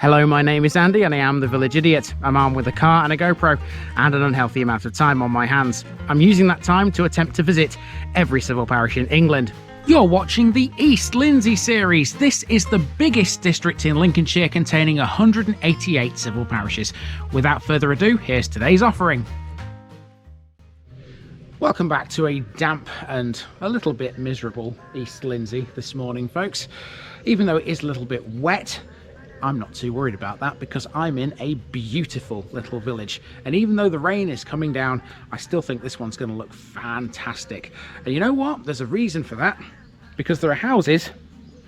Hello, my name is Andy and I am the Village Idiot. I'm armed with a car and a GoPro and an unhealthy amount of time on my hands. I'm using that time to attempt to visit every civil parish in England. You're watching the East Lindsey series. This is the biggest district in Lincolnshire, containing 188 civil parishes. Without further ado, here's today's offering. Welcome back to a damp and a little bit miserable East Lindsey this morning, folks. Even though it is a little bit wet, I'm not too worried about that because I'm in a beautiful little village. And even though the rain is coming down, I still think this one's going to look fantastic. And you know what? There's a reason for that. Because there are houses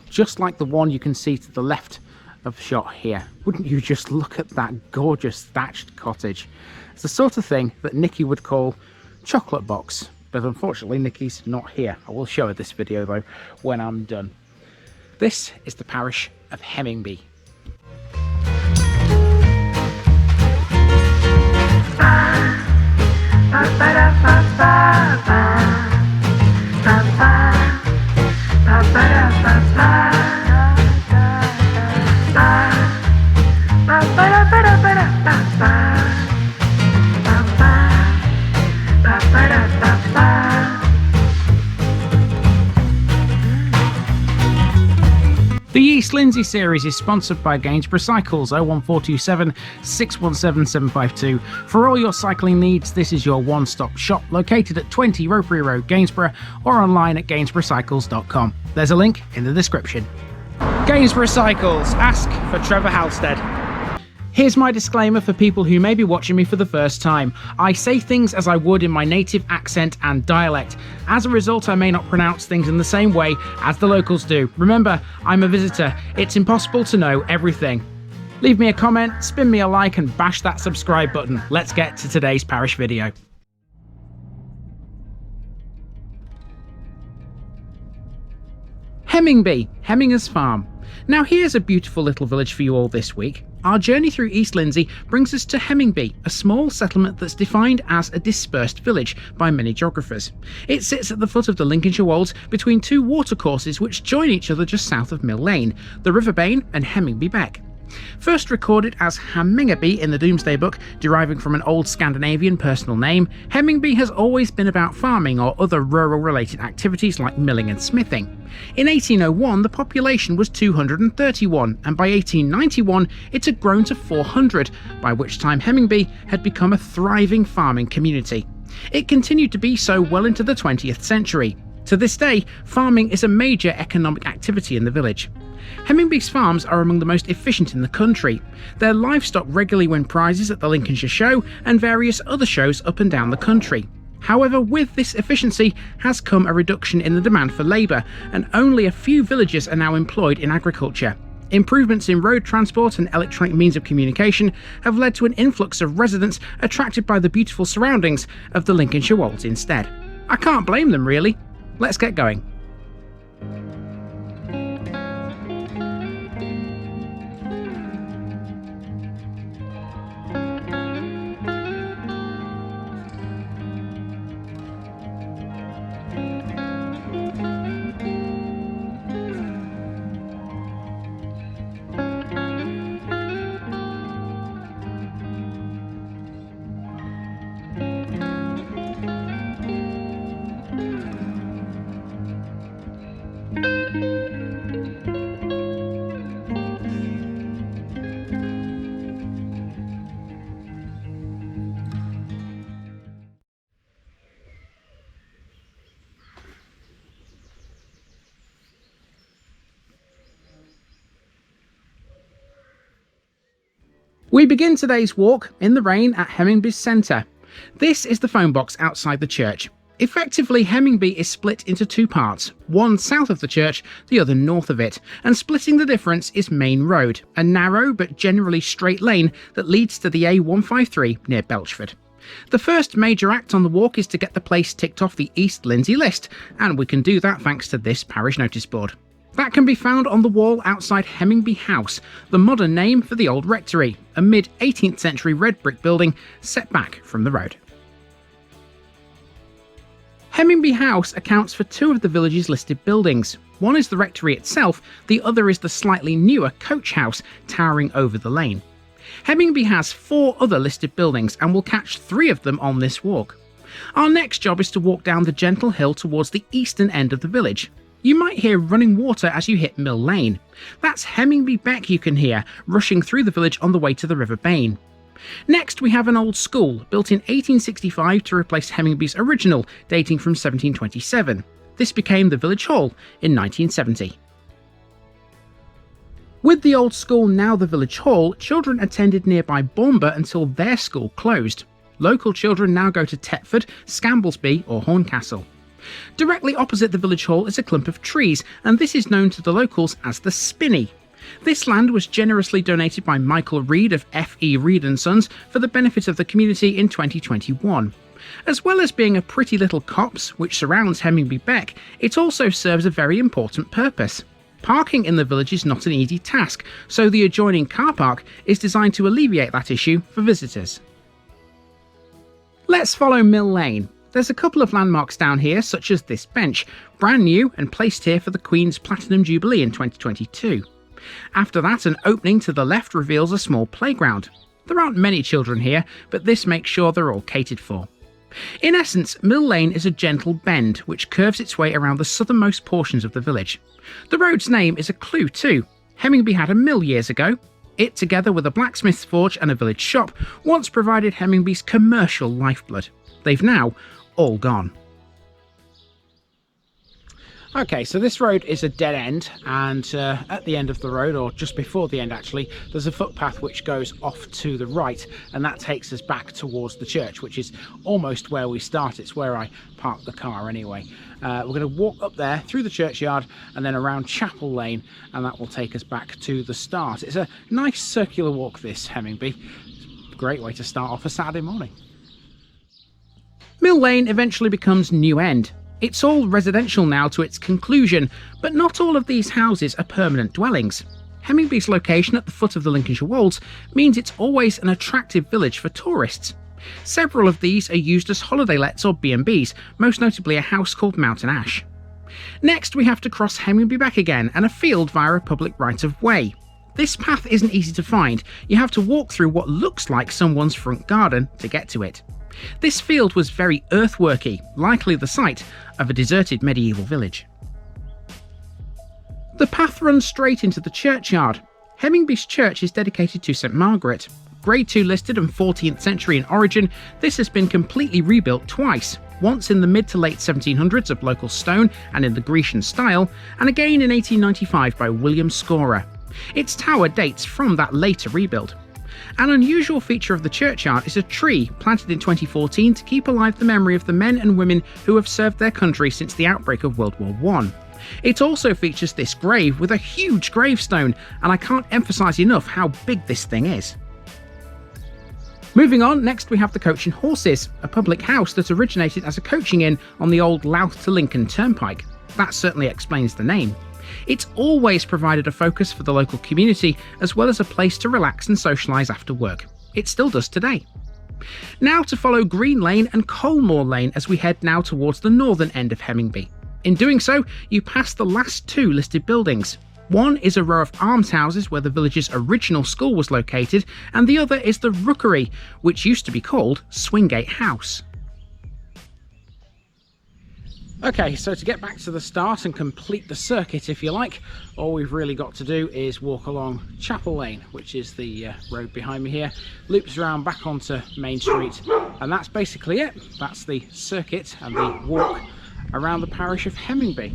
just like the one you can see to the left of the shot here. Wouldn't you just look at that gorgeous thatched cottage? It's the sort of thing that Nikki would call chocolate box. But unfortunately, Nikki's not here. I will show her this video though when I'm done. This is the parish of Hemingby. The East Lindsey series is sponsored by Gainsborough Cycles 01427 617 752. For all your cycling needs, this is your one-stop shop located at 20 Ropery Road, Gainsborough, or online at gainsboroughcycles.com. There's a link in the description. Gainsborough Cycles, ask for Trevor Halstead. Here's my disclaimer for people who may be watching me for the first time. I say things as I would in my native accent and dialect. As a result, I may not pronounce things in the same way as the locals do. Remember, I'm a visitor. It's impossible to know everything. Leave me a comment, spin me a like, and bash that subscribe button. Let's get to today's parish video. Hemingby, Hemingr's farm. Now here's a beautiful little village for you all this week. Our journey through East Lindsey brings us to Hemingby, a small settlement that's defined as a dispersed village by many geographers. It sits at the foot of the Lincolnshire Wolds between two watercourses which join each other just south of Mill Lane, the River Bain and Hemingby Beck. First recorded as Hamingebi in the Domesday Book, deriving from an Old Scandinavian personal name, Hemingby has always been about farming or other rural-related activities like milling and smithing. In 1801, the population was 231, and by 1891 it had grown to 400, by which time Hemingby had become a thriving farming community. It continued to be so well into the 20th century. To this day, farming is a major economic activity in the village. Hemingby's farms are among the most efficient in the country. Their livestock regularly win prizes at the Lincolnshire Show and various other shows up and down the country. However, with this efficiency has come a reduction in the demand for labour, and only a few villagers are now employed in agriculture. Improvements in road transport and electronic means of communication have led to an influx of residents attracted by the beautiful surroundings of the Lincolnshire Wolds instead. I can't blame them really. Let's get going. We begin today's walk in the rain at Hemingby's centre. This is the phone box outside the church. Effectively, Hemingby is split into two parts, one south of the church, the other north of it, and splitting the difference is Main Road, a narrow but generally straight lane that leads to the A153 near Belchford. The first major act on the walk is to get the place ticked off the East Lindsey list, and we can do that thanks to this parish notice board. That can be found on the wall outside Hemingby House, the modern name for the old rectory, a mid-18th century red brick building set back from the road. Hemingby House accounts for two of the village's listed buildings. One is the rectory itself, the other is the slightly newer coach house towering over the lane. Hemingby has 4 other listed buildings and we'll catch 3 of them on this walk. Our next job is to walk down the gentle hill towards the eastern end of the village. You might hear running water as you hit Mill Lane. That's Hemingby Beck you can hear rushing through the village on the way to the River Bain. Next we have an old school, built in 1865 to replace Hemingby's original, dating from 1727. This became the village hall in 1970. With the old school now the village hall, children attended nearby Bournemouth until their school closed. Local children now go to Tetford, Scamblesby or Horncastle. Directly opposite the village hall is a clump of trees, and this is known to the locals as the Spinney. This land was generously donated by Michael Reed of F.E. Reed & Sons for the benefit of the community in 2021. As well as being a pretty little copse which surrounds Hemingby Beck, it also serves a very important purpose. Parking in the village is not an easy task, so the adjoining car park is designed to alleviate that issue for visitors. Let's follow Mill Lane. There's a couple of landmarks down here, such as this bench, brand new and placed here for the Queen's Platinum Jubilee in 2022. After that, an opening to the left reveals a small playground. There aren't many children here, but this makes sure they're all catered for. In essence, Mill Lane is a gentle bend which curves its way around the southernmost portions of the village. The road's name is a clue too. Hemingby had a mill years ago. It, together with a blacksmith's forge and a village shop, once provided Hemingby's commercial lifeblood. They've now all gone. Okay, so this road is a dead end, and at the end of the road, or just before the end actually, there's a footpath which goes off to the right, and that takes us back towards the church, which is almost where we start. It's where I parked the car anyway. We're going to walk up there through the churchyard and then around Chapel Lane, and that will take us back to the start. It's a nice circular walk, this Hemingby. It's a great way to start off a Saturday morning. Mill Lane eventually becomes New End. It's all residential now to its conclusion, but not all of these houses are permanent dwellings. Hemingby's location at the foot of the Lincolnshire Wolds means it's always an attractive village for tourists. Several of these are used as holiday lets or B&Bs, most notably a house called Mountain Ash. Next we have to cross Hemingby Beck again and a field via a public right-of-way. This path isn't easy to find. You have to walk through what looks like someone's front garden to get to it. This field was very earthworky, likely the site of a deserted medieval village. The path runs straight into the churchyard. Hemingby's church is dedicated to St Margaret. Grade 2 listed and 14th century in origin, this has been completely rebuilt twice, once in the mid to late 1700s of local stone and in the Grecian style, and again in 1895 by William Scorer. Its tower dates from that later rebuild. An unusual feature of the churchyard is a tree planted in 2014 to keep alive the memory of the men and women who have served their country since the outbreak of World War I. It also features this grave with a huge gravestone, and I can't emphasise enough how big this thing is. Moving on, next we have the Coach and Horses, a public house that originated as a coaching inn on the old Louth to Lincoln Turnpike. That certainly explains the name. It's always provided a focus for the local community, as well as a place to relax and socialise after work. It still does today. Now to follow Green Lane and Colmore Lane as we head now towards the northern end of Hemingby. In doing so, you pass the last 2 listed buildings. One is a row of almshouses where the village's original school was located, and the other is the Rookery, which used to be called Swingate House. Okay, so to get back to the start and complete the circuit, if you like, all we've really got to do is walk along Chapel Lane, which is the road behind me here, loops around back onto Main Street, and that's basically it. That's the circuit and the walk around the parish of Hemingby.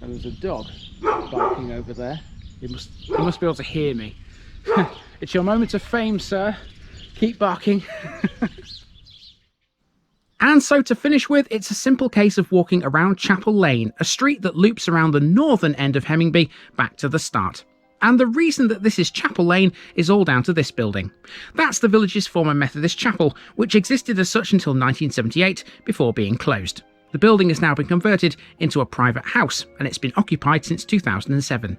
And there's a dog barking over there. You must be able to hear me. It's your moment of fame, sir. Keep barking. And so to finish with, it's a simple case of walking around Chapel Lane, a street that loops around the northern end of Hemingby back to the start. And the reason that this is Chapel Lane is all down to this building. That's the village's former Methodist chapel, which existed as such until 1978 before being closed. The building has now been converted into a private house, and it's been occupied since 2007.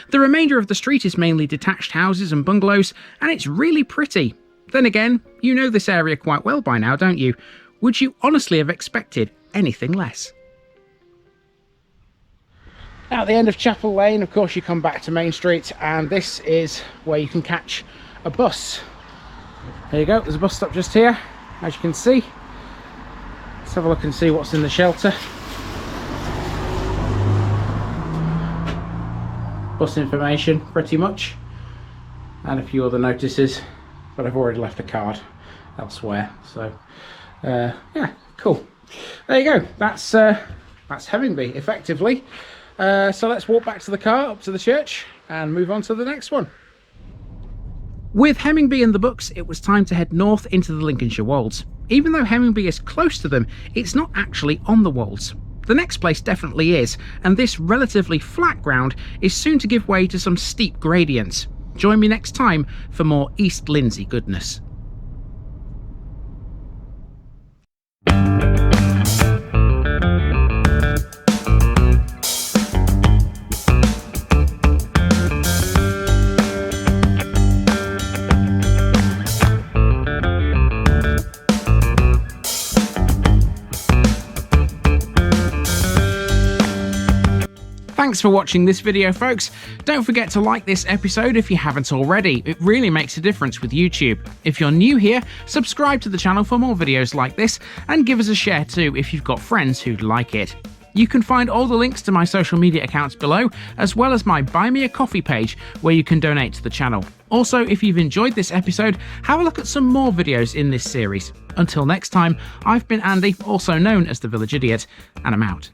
The remainder of the street is mainly detached houses and bungalows, and it's really pretty. Then again, you know this area quite well by now, don't you? Would you honestly have expected anything less? At the end of Chapel Lane, of course, you come back to Main Street, and this is where you can catch a bus. There you go, there's a bus stop just here, as you can see. Let's have a look and see what's in the shelter. Bus information, pretty much, and a few other notices, but I've already left a card elsewhere, so yeah, cool. There you go, that's Hemingby, effectively. So let's walk back to the car, up to the church, and move on to the next one. With Hemingby in the books, it was time to head north into the Lincolnshire Wolds. Even though Hemingby is close to them, it's not actually on the Wolds. The next place definitely is, and this relatively flat ground is soon to give way to some steep gradients. Join me next time for more East Lindsey goodness. Thanks for watching this video, folks. Don't forget to like this episode if you haven't already. It really makes a difference with YouTube. If you're new here, subscribe to the channel for more videos like this, and give us a share too if you've got friends who'd like it. You can find all the links to my social media accounts below, as well as my Buy Me a Coffee page where you can donate to the channel. Also, if you've enjoyed this episode, have a look at some more videos in this series. Until next time, I've been Andy, also known as the Village Idiot, and I'm out.